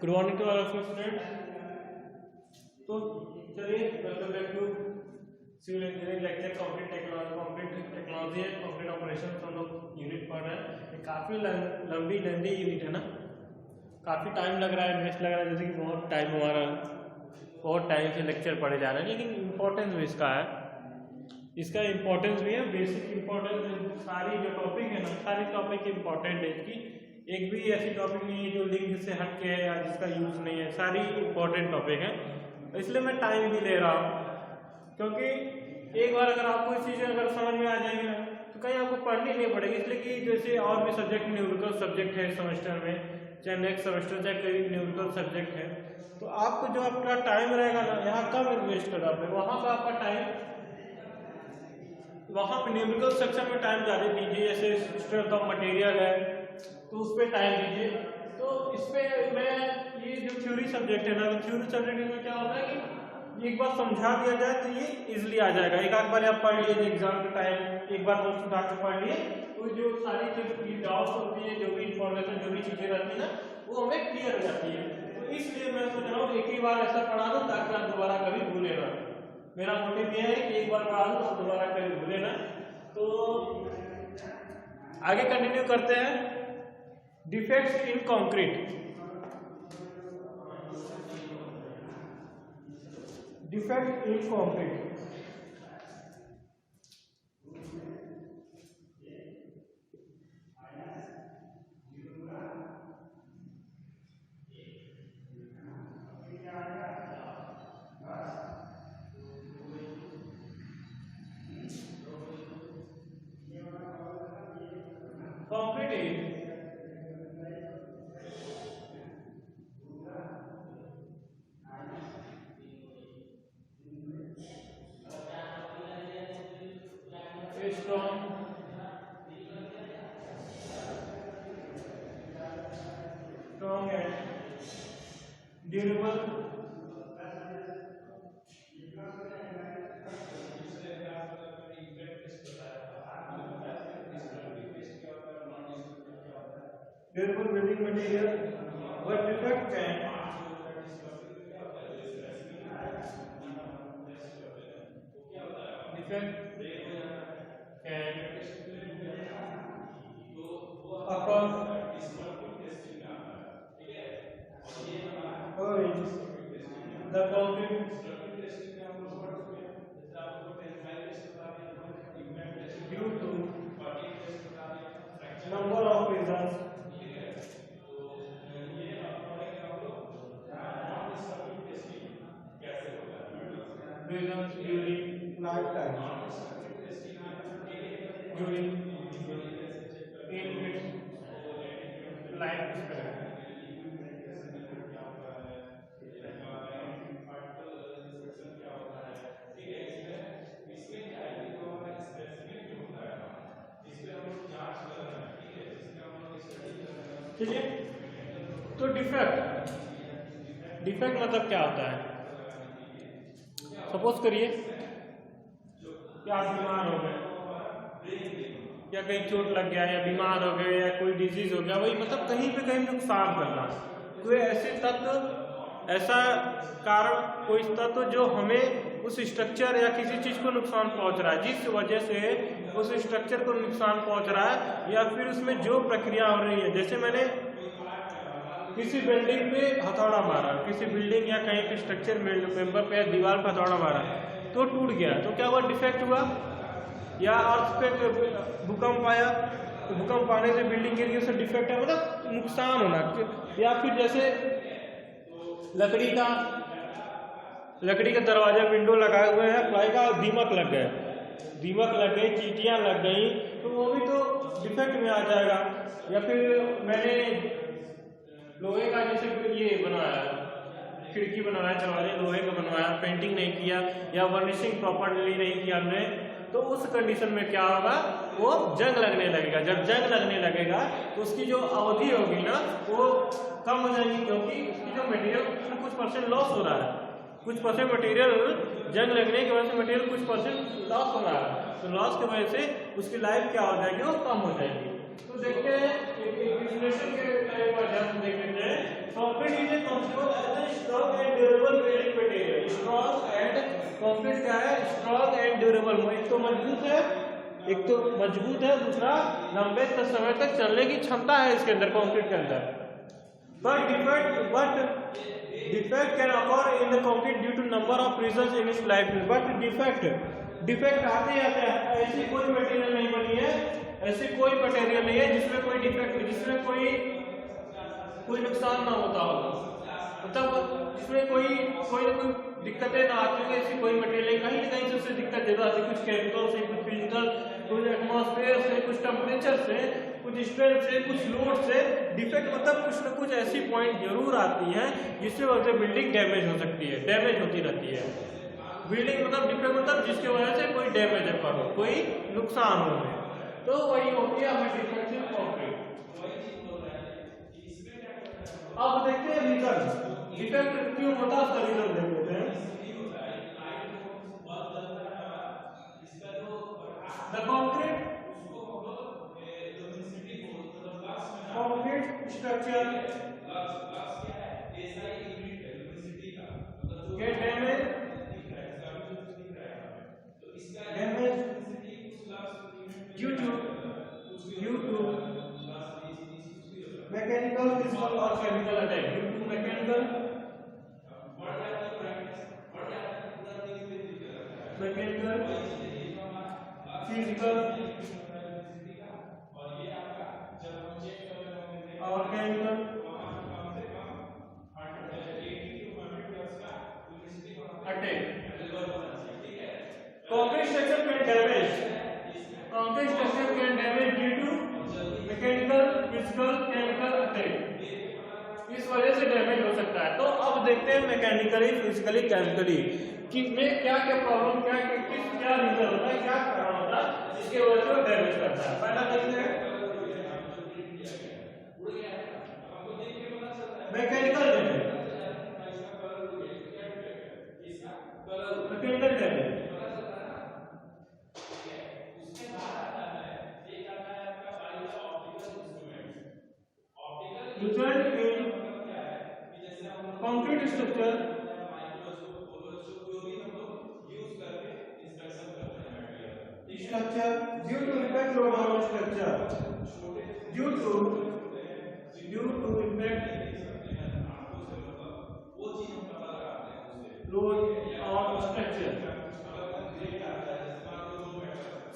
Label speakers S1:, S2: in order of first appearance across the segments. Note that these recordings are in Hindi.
S1: Good morning to all of you students. तो चलिए welcome back to civil engineering lecture complete technology and complete operation हम लोग यूनिट पढ़ रहे हैं। ये काफ़ी लंबी लेंदी यूनिट है ना, काफ़ी टाइम लग रहा है, इन्वेस्ट लग रहा है, जैसे कि बहुत टाइम से लेक्चर पढ़े जा रहे हैं, लेकिन इम्पोर्टेंस भी इसका है, इसका इम्पोर्टेंस भी है, बेसिक इम्पोर्टेंस। सारी जो टॉपिक है ना, सारी टॉपिक इम्पोर्टेंट है इसकी, एक भी ऐसी टॉपिक नहीं है जो लिंक से हट के है या जिसका यूज नहीं है, सारी इम्पोर्टेंट टॉपिक है। इसलिए मैं टाइम भी ले रहा हूँ, क्योंकि एक बार अगर आपको इस चीज़ें अगर समझ में आ जाएगी ना तो कहीं आपको पढ़नी नहीं पड़ेगी। इसलिए कि जैसे और भी सब्जेक्ट न्यूमेरिकल सब्जेक्ट है सेमेस्टर में, चाहे नेक्स्ट सेमेस्टर चाहे कोई न्यूमेरिकल सब्जेक्ट है, तो आपको जो अपना टाइम रहेगा ना, यहाँ कम इन्वेस्ट करना पड़ेगा, वहाँ पर आपका टाइम, वहाँ पे न्यूमेरिकल सेक्शन में टाइम ज़्यादा दीजिए। जैसे स्ट्रेंथ ऑफ मटेरियल है तो उस पर टाइम दीजिए। तो इस पर मैं ये जो थ्योरी सब्जेक्ट है ना, थ्योरी सब्जेक्ट में क्या होता है कि एक बार समझा दिया जाए तो ये इजिली आ जाएगा। एक आध बार आप पढ़ लिए एग्जाम के टाइम, एक बार नोट्स उठा के पढ़ लिए, तो जो सारी जो डाउट्स होती है, जो भी इंफॉर्मेशन, जो भी चीज़ें रहती है ना, वो हमें क्लियर हो जाती है। तो इसलिए मैं सोच रहा हूँ एक ही बार ऐसा पढ़ा दूँ ताकि आप दोबारा कभी भूले ना। मेरा मोटिव ये है कि एक बार पढ़ा दूँ तो दोबारा कभी भूले ना। तो आगे कंटिन्यू करते हैं। Defects in concrete, defect in concrete. Strong and durable, durable building material, but defect can occur the concrete due to number of reasons. Reasons during lifetime, during in its lifespan. ठीक है, तो डिफेक्ट, डिफेक्ट मतलब क्या होता है? सपोज करिए कि आप बीमार हो गए या कहीं चोट लग गया या बीमार हो गए या कोई डिजीज हो गया, वही मतलब कहीं पे कहीं नुकसान करना, कोई ऐसे तत्व, ऐसा कारण, कोई तत्व जो हमें उस स्ट्रक्चर या किसी चीज को नुकसान पहुंच रहा है, जिस वजह से उस स्ट्रक्चर को नुकसान पहुंच रहा है, या फिर उसमें जो प्रक्रिया हो रही है। जैसे मैंने किसी बिल्डिंग पे हथौड़ा मारा, किसी बिल्डिंग या कहीं पे स्ट्रक्चर मेंबर पे या दीवार पे हथौड़ा मारा तो टूट गया, तो क्या हुआ? डिफेक्ट हुआ। या अर्थ पे भूकंप आया तो भूकंप आने से बिल्डिंग गिर गई, उससे डिफेक्ट है, मतलब नुकसान होना। या फिर जैसे लकड़ी का दरवाजा विंडो लगाए हुए हैं प्लाई का, दीमक लग गए, चींटियां लग गई, तो वो भी तो डिफेक्ट में आ जाएगा। या फिर मैंने लोहे का जैसे ये बनाया, खिड़की बनवाया, दरवाजे लोहे का बनवाया, पेंटिंग नहीं किया या वर्निशिंग प्रॉपर्ली नहीं किया हमने, तो उस कंडीशन में क्या होगा? वो जंग लगने लगेगा। जब जंग लगने लगेगा तो उसकी जो अवधि होगी ना वो कम हो जाएगी, क्योंकि उसकी जो मटेरियल उसमें कुछ परसेंट लॉस हो रहा है, कुछ परसेंट मटेरियल जंग लगने की वजह से मटेरियल कुछ परसेंट लॉस हो रहा है, तो लॉस की वजह से उसकी लाइफ क्या हो जाएगी? वो कम हो जाएगी। तो देखते हैं विश्लेषण के माध्यम से देख लेते हैं। कंक्रीट इज ए कंक्रीट क्या है, स्ट्रॉन्ग एंड ड्यूरेबल, एक तो मजबूत है, दूसरा लंबे समय तक चलने की क्षमता है इसके अंदर, कंक्रीट के अंदर। But defect can occur in the concrete due to number of reasons in its life. But defect आते हैं, ऐसी कोई मटेरियल नहीं बनी है, ऐसी कोई मटेरियल नहीं है जिसमें कोई डिफेक्ट, जिसमें कोई नुकसान ना होता हो, मतलब जिसमें कोई दिक्कतें ना आती हो, ऐसी कोई मटेरियल कहीं ना कहीं से उससे दिक्कत जरूर आती है, कुछ केमिकल से, कुछ फिजिकल, कुछ एटमॉस्फेयर से, कुछ टेम्परेचर से, कुछ स्ट्रेंथ से, कुछ लोड से डिफेक्ट, मतलब कुछ ना कुछ ऐसी पॉइंट जरूर आती हैं जिससे वजह से बिल्डिंग डैमेज हो सकती है, डैमेज होती रहती है बिल्डिंग, मतलब डिफेक्ट मतलब जिसकी वजह से कोई डैमेज हो, कोई नुकसान हो, तो वही होती है हमें डिफेक्टिव कंक्रीट। अब देखते हैं रीजन, डिफेक्ट क्यों होता है उसका रीजन देख लेते हैं। The concrete structure get damage due to mechanical, physical or chemical attack, due to mechanical, physical और chemical attack। Concrete structure can damage due to mechanical, physical, chemical attack, इस वजह से डैमेज हो सकता है। तो अब देखते हैं मैकेनिकली, फिजिकली, केमिकली कि में क्या प्रॉब्लम, क्या रीजन होता है, क्या कारण होता है जिसके वजह से वो डैमेज करता है। पहला देखते हैं mechanical damage. Result in concrete structure due to impact load on structure, due to impact load on structure,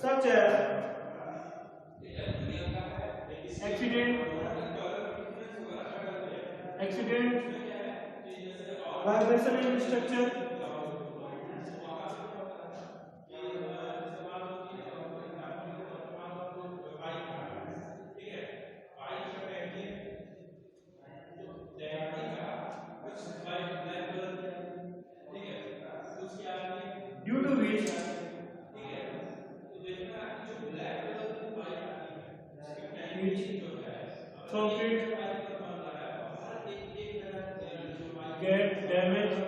S1: such as accident, vibration in structure, due to which concrete get damaged,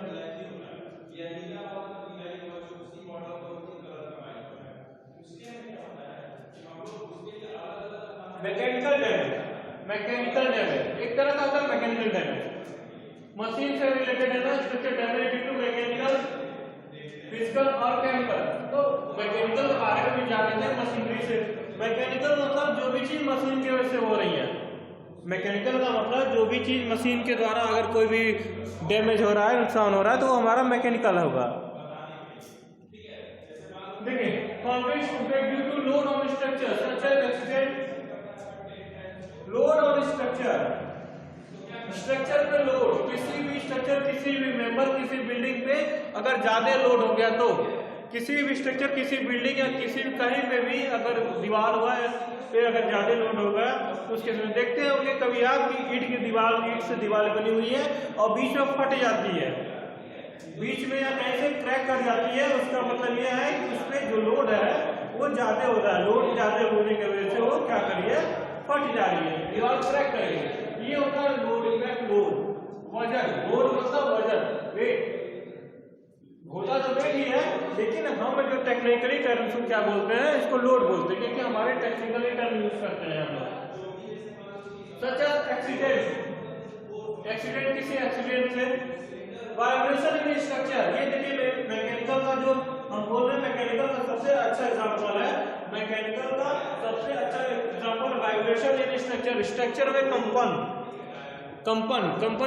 S1: mechanical damage एक तरह का होता है। मैकेनिकल डैमेज मशीन से रिलेटेड है ना, structure damage due to mechanical, physical और केमिकल। तो मैकेनिकल के बारे में भी जान लेते हैं मशीनरी से। मैकेनिकल मतलब जो भी चीज मशीन की वजह से हो रही है, मैकेनिकल का मतलब जो भी चीज मशीन के द्वारा अगर कोई भी डैमेज हो रहा है, नुकसान हो रहा है, तो वो हमारा मैकेनिकल होगा। देखिए concrete effect due to load on structure such as accident, load on structure पे लोड, किसी भी स्ट्रक्चर, किसी भी मेंबर, किसी बिल्डिंग पे अगर ज्यादा लोड हो गया तो किसी भी स्ट्रक्चर, किसी बिल्डिंग या किसी भी कहीं पे भी अगर दीवार हुआ है पे अगर ज्यादा लोड होगा तो उसके साथ देखते होंगे कभी आप कि ईंट की दीवार, ईंट से दीवार बनी हुई है और बीच में फट जाती है, बीच में या कहीं से क्रैक कर जाती है, उसका मतलब यह है कि उसमें जो लोड है वो ज्यादा हो रहा है, लोड ज्यादा होने की वजह से वो क्या करिए, फट जा रही है, दीवार क्रैक करेगी। ये होता है लोड इफेक्ट। लोड वजन, लोड मतलब वजन, वेट होता तो वेट ही है, लेकिन हम जो टेक्निकली टर्म से क्या बोलते हैं, इसको लोड बोलते हैं, क्योंकि हमारे टेक्निकली टर्म यूज करते हैं हम लोग। सच एज एक्सीडेंट, एक्सीडेंट किसी एक्सीडेंट से वाइब्रेशन इन स्ट्रक्चर, ये देखिए मैकेनिकल का जो हम बोल रहे हैं, मैकेनिकल का सबसे अच्छा एग्जांपल है, मैकेनिकल का सबसे अच्छा example vibration in structure. Structure में कंपन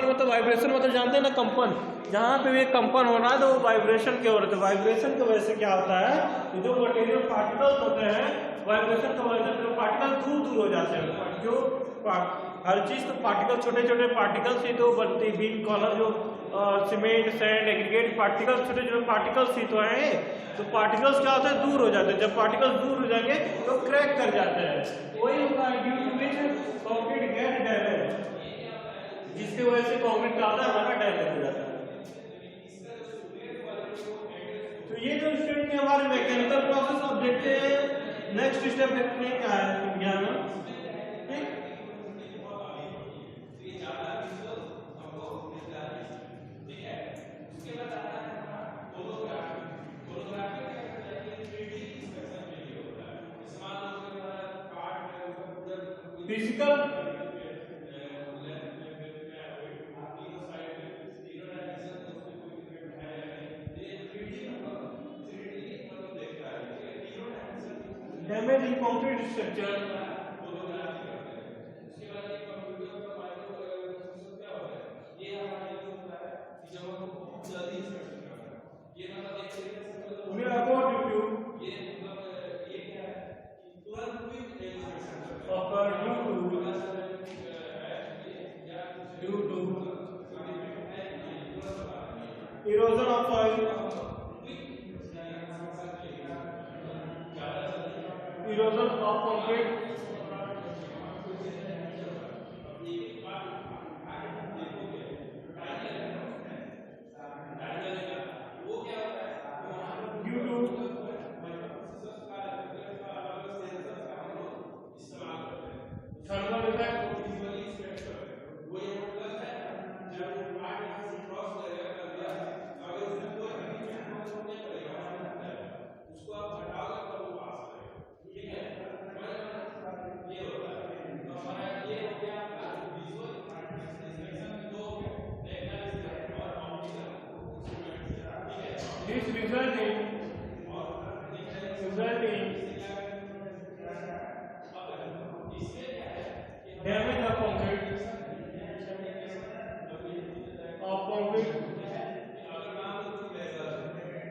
S1: मतलब वाइब्रेशन मतलब जानते हैं ना, कंपन, जहाँ पे भी कंपन हो रहा है तो वो वाइब्रेशन की वजह से, वाइब्रेशन की वजह से क्या होता है, ये जो मटेरियल पार्टिकल्स होते हैं वाइब्रेशन की वजह से पार्टिकल दूर दूर हो जाते हैं। जो हर चीज तो पार्टिकल, छोटे छोटे पार्टिकल्स ही तो बनती, बीम कॉलम जो सीमेंट सैंड एग्रीगेट पार्टिकल्स, छोटे छोटे पार्टिकल्स ही तो हैं। तो पार्टिकल्स क्या होता है, दूर हो जाते हैं। जब पार्टिकल्स दूर हो जाएंगे तो क्रैक कर जाते हैं। वही होता है due to which concrete get damage, जिसकी वजह से कंक्रीट क्या होता है, हमारा डैमेज हो जाता है। तो ये जो स्टूडेंट के हमारे मैकेनिकल प्रोसेस, अब देखते हैं नेक्स्ट स्टेप देखते हैं क्या है विज्ञान में। ठीक, physical damage in concrete structure, erosion of soil, erosion of concrete, due to thermal effect, this result in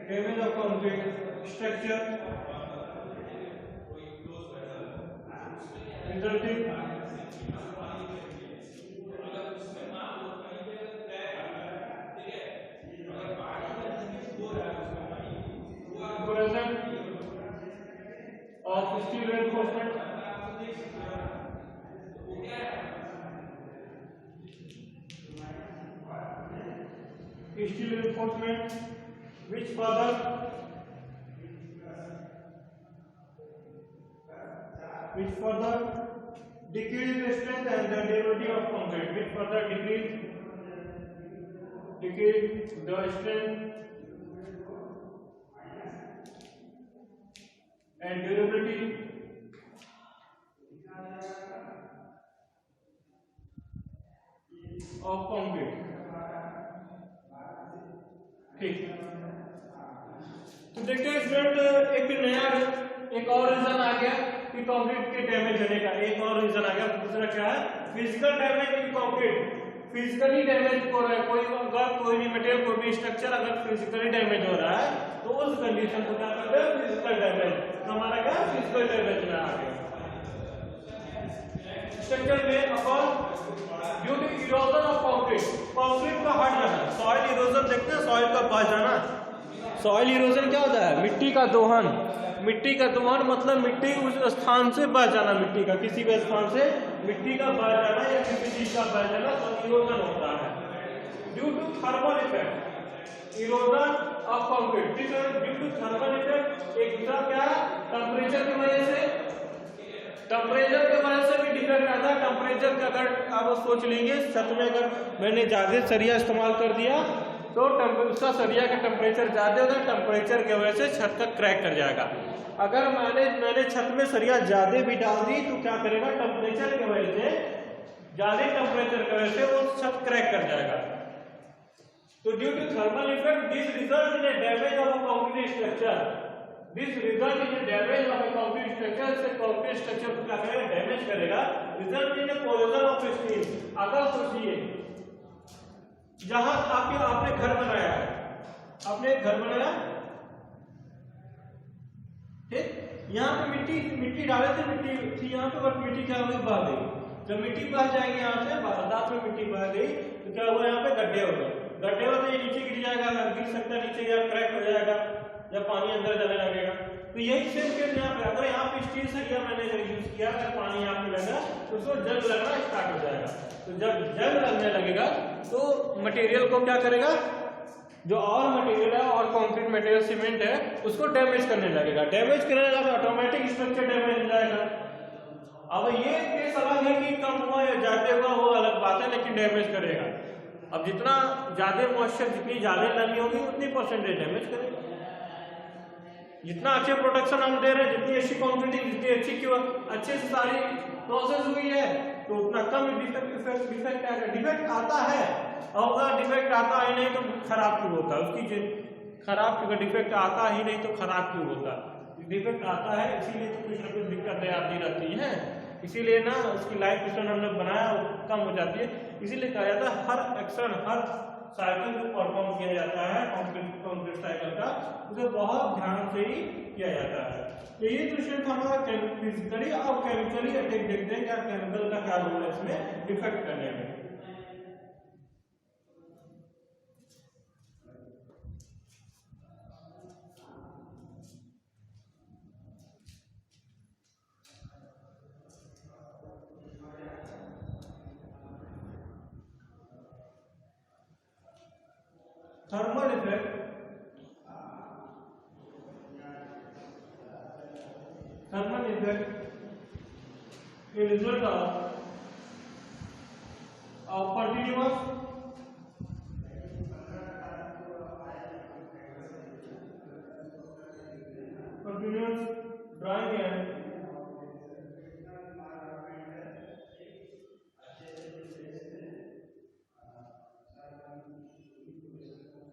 S1: damage of concrete structure, resulting present of steel reinforcement, which further decrease the strength and the durability of concrete, which further decrease the strength and durability of concrete। ठीक, तो देखते हैं स्टूडेंट एक और रीजन आ गया कि कंक्रीट के डैमेज होने का, एक और रीजन आ गया। दूसरा क्या है, physical damage in concrete. Physically damage हो रहा है कोई, अगर कोई भी मटेरियल कोई भी स्ट्रक्चर अगर फिजिकली डैमेज हो रहा है तो उस कंडीशन को क्या करते हैं, फिजिकल डैमेज। तो हमारा क्या फिजिकल डैमेज में आ गया स्ट्रक्चर में upon due to erosion of concrete, concrete का हट जाना। सॉइल इरोजन देखते हैं, सॉइल का बह जाना। सॉइल इरोजन क्या होता है, मिट्टी का दोहन। मिट्टी का दोहन मतलब मिट्टी उस स्थान से बह जाना, मिट्टी का किसी भी स्थान से मिट्टी का बह जाना या किसी चीज का बह जाना तो इरोजन होता है। Due to thermal effect, erosion of concrete, ठीक है, ड्यू टू थर्मल इफेक्ट। एक दूसरा क्या है, टेम्परेचर की वजह से, टेम्परेचर की वजह से भी डिफेक्ट आता है। टेम्परेचर का अगर आप सोच लेंगे, छत में अगर मैंने ज्यादा सरिया इस्तेमाल कर दिया तो उसका सरिया का टेम्परेचर ज्यादा होगा, टेम्परेचर की वजह से छत का क्रैक कर जाएगा। अगर मैंने छत में सरिया ज्यादा भी डाल दी तो क्या करेगा, टेम्परेचर की वजह से, ज्यादा टेम्परेचर की वजह से वो छत क्रैक कर जाएगा। तो due to thermal effect this result in a damage of a concrete structure, this result in a damage of a concrete structure, से कंक्रीट स्ट्रक्चर को क्या करेगा, डैमेज करेगा। Result in a corrosion of steel. अगर सोचिए जहां आपने घर बनाया है, आपने एक घर बनाया, ठीक, यहाँ पे मिट्टी डाले थे, मिट्टी थी यहाँ पे, बट मिट्टी क्या हुई, बह गई। जब मिट्टी बह जाएगी यहाँ से, बरसात में मिट्टी बह गई तो क्या हुआ, यहाँ पे गड्ढे हो गए। गड्ढे होते ये नीचे गिर जाएगा, गिर सकता है नीचे, या क्रैक हो जाएगा, या पानी अंदर जाने लगेगा। तो यही सेम केस यहाँ पे, अगर यहाँ पे स्टील सरिया मैंने यूज किया, अगर पानी यहाँ पे लगा तो उसको जंग लगना स्टार्ट हो जाएगा। तो जब जंग लगने लगेगा तो मटेरियल को क्या करेगा, जो और मटेरियल है और कंक्रीट मटेरियल सीमेंट है उसको डैमेज करने लगेगा। डैमेज करने लगेगा तो ऑटोमेटिक स्ट्रक्चर डैमेज हो जाएगा। अब ये केस अलग है कि कम हुआ या ज्यादा हुआ, वो अलग बात है, लेकिन डैमेज करेगा। अब जितना ज्यादा मॉइस्चर, जितनी ज्यादा नमी होगी उतनी परसेंटेज डैमेज करेगा। जितना अच्छे प्रोटेक्शन हम दे रहे हैं, जितनी अच्छी कंक्रीटिंग, जितनी अच्छी क्यों अच्छे से सारी प्रोसेस हुई है, तो उतना कम डिफेक्ट आएगा। डिफेक्ट आता है, और डिफेक्ट आता ही नहीं तो खराब क्यों होता है, उसकी खराब क्यों, डिफेक्ट आता ही नहीं तो खराब क्यों होता, डिफेक्ट आता है इसीलिए तो कुछ ना कुछ दिक्कतें आती रहती हैं। इसीलिए ना उसकी लाइफ स्पैन हमने बनाया वो कम हो जाती है। इसीलिए कहा जाता है हर एक्शन, हर साइकिल जो परफॉर्म किया जाता है कंक्रीट साइकिल का, उसे बहुत ध्यान से ही किया जाता है। तो ये क्वेश्चन था हमारा फिजिकली और केमिकली अटैक। देखते हैं क्या केमिकल का क्या रोल है इसमें डिफेक्ट करने में। Thermal effect, thermal effect a result of continuous drying and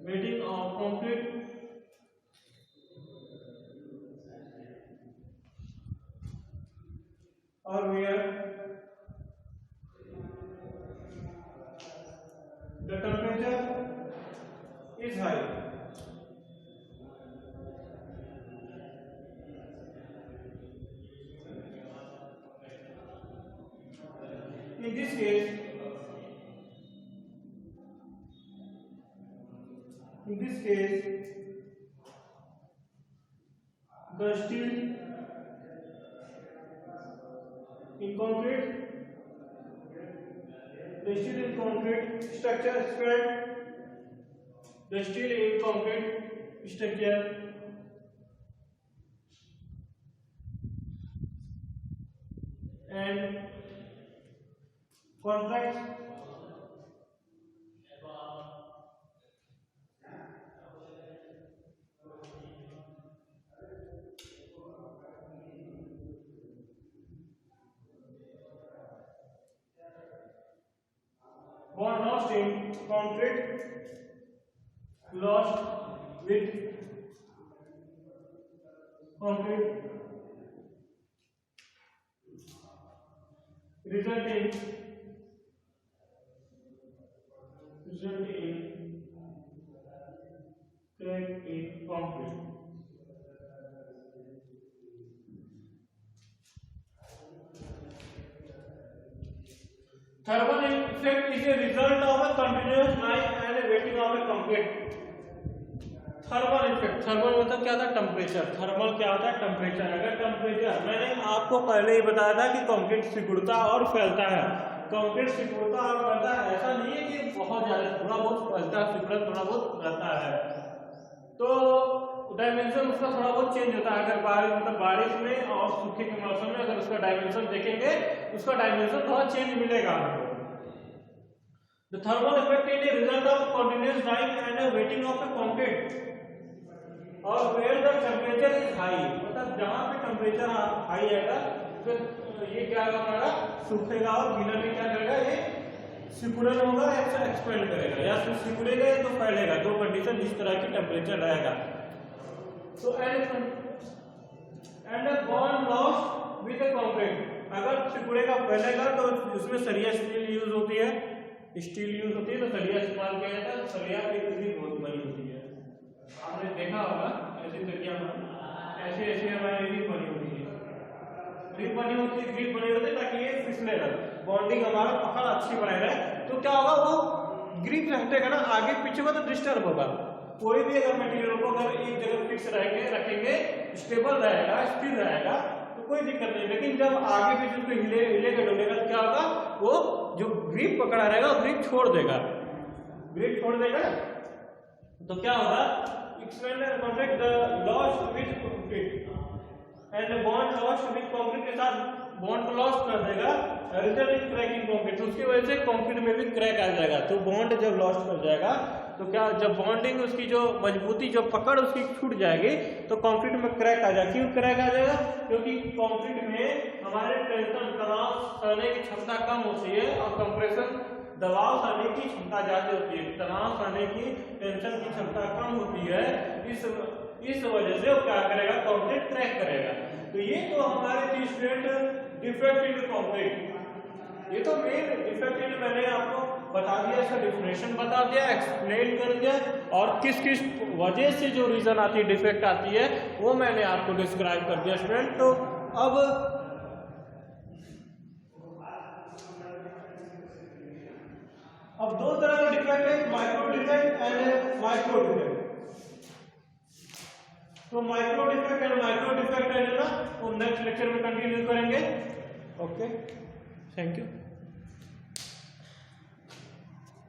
S1: wetting of concrete or where the temperature is high. In this case, the steel in concrete structure spread, the steel in concrete structure and contracts were lost in concrete, lost with concrete, result in crack in concrete. Thermal effect is a result of a continuous drying and a wetting of a concrete. Thermal effect, thermal मतलब क्या था, टेम्परेचर। थर्मल क्या होता है, टेम्परेचर। अगर टेम्परेचर, मैंने आपको पहले ही बताया था कि कंक्रीट सिकुड़ता और फैलता है। कंक्रीट सिकुड़ता और फैलता है, ऐसा नहीं है कि बहुत ज्यादा, थोड़ा बहुत फैलता है, सिकुड़ा थोड़ा बहुत रहता है। तो डायमेंशन उसका थोड़ा बहुत चेंज होता है। अगर बारिश में और सूखे के मौसम में अगर उसका डायमेंशन देखेंगे, उसका डायमेंशन थोड़ा चेंज मिलेगा आपको। The thermal effect is a result of continuous drying and a wetting of a concrete, और where the temperature is high, मतलब जहाँ पे टेम्परेचर हाई आएगा तो ये क्या होगा, सूखेगा और गीला में क्या करेगा, ये सिकुड़न होगा या एक्सपेंड करेगा, या फिर सिकुड़ेगा या तो फैलेगा, दो कंडीशन जिस तरह की टेम्परेचर रहेगा। तो and bond loss with concrete, अगर सिकुड़ेगा फैलेगा तो उसमें सरिया स्टील यूज होती है, स्टील यूज होती है, तो सरिया इस्तेमाल किया जाता है। सरिया की भी बहुत बड़ी होती है, आपने देखा होगा ऐसी सरिया ऐसे ऐसे हमारी रिप बनी होती है, ग्रिप बनी होती है, ग्रिप बनी होती है ताकि ये फिसले रहे, बॉन्डिंग हमारा पकड़ अच्छी बनाए रहे। तो क्या होगा, वो ग्रिप हटेगा ना आगे पीछे को तो डिस्टर्ब होगा। कोई भी अगर मटेरियल को अगर एक जगह फिक्स रखेंगे स्टेबल रहेगा, स्थिर रहेगा, तो कोई दिक्कत नहीं। लेकिन जब आगे पीछे उसको हिलेगा डुलेगा तो क्या होगा, वो जो ग्रिप पकड़ा रहेगा वो ग्रिप छोड़ देगा, ग्रिप छोड़ देगा। तो क्या होगा, expand and contract the loss with concrete and bond loss with concrete के साथ बॉन्ड को लॉस कर देगा, रिजल्ट इन क्रैकिंग कंक्रीट, उसकी वजह से कंक्रीट में भी क्रैक आ जाएगा। तो बॉन्ड जब लॉस कर जाएगा तो क्या, जब बॉन्डिंग उसकी जो मजबूती जो पकड़ उसकी छूट जाएगी तो कंक्रीट में क्रैक आ जाएगा। क्यों क्रैक आ जाएगा, क्योंकि कंक्रीट में हमारे टेंशन तनाव सहने की क्षमता कम होती है और कंप्रेशन दबाव सहने की क्षमता ज्यादा होती है, तनाव सहने की टेंशन की क्षमता कम होती है। इस वजह से वो क्या करेगा, कंक्रीट क्रैक करेगा। तो ये तो हमारे थी स्टूडेंट डिफेक्ट इन कंक्रीट, ये तो मेन डिफेक्ट इन मैंने आपको बता दिया, इसका डिफिनेशन बता दिया, एक्सप्लेन कर दिया, और किस किस वजह से जो रीजन आती है, डिफेक्ट आती है, वो मैंने आपको डिस्क्राइब कर दिया स्टूडेंट। तो अब दो तरह का डिफेक्ट है, micro defect and micro defect. तो micro defect and micro defect है ना, वो नेक्स्ट लेक्चर में कंटिन्यू करेंगे। Okay, thank you.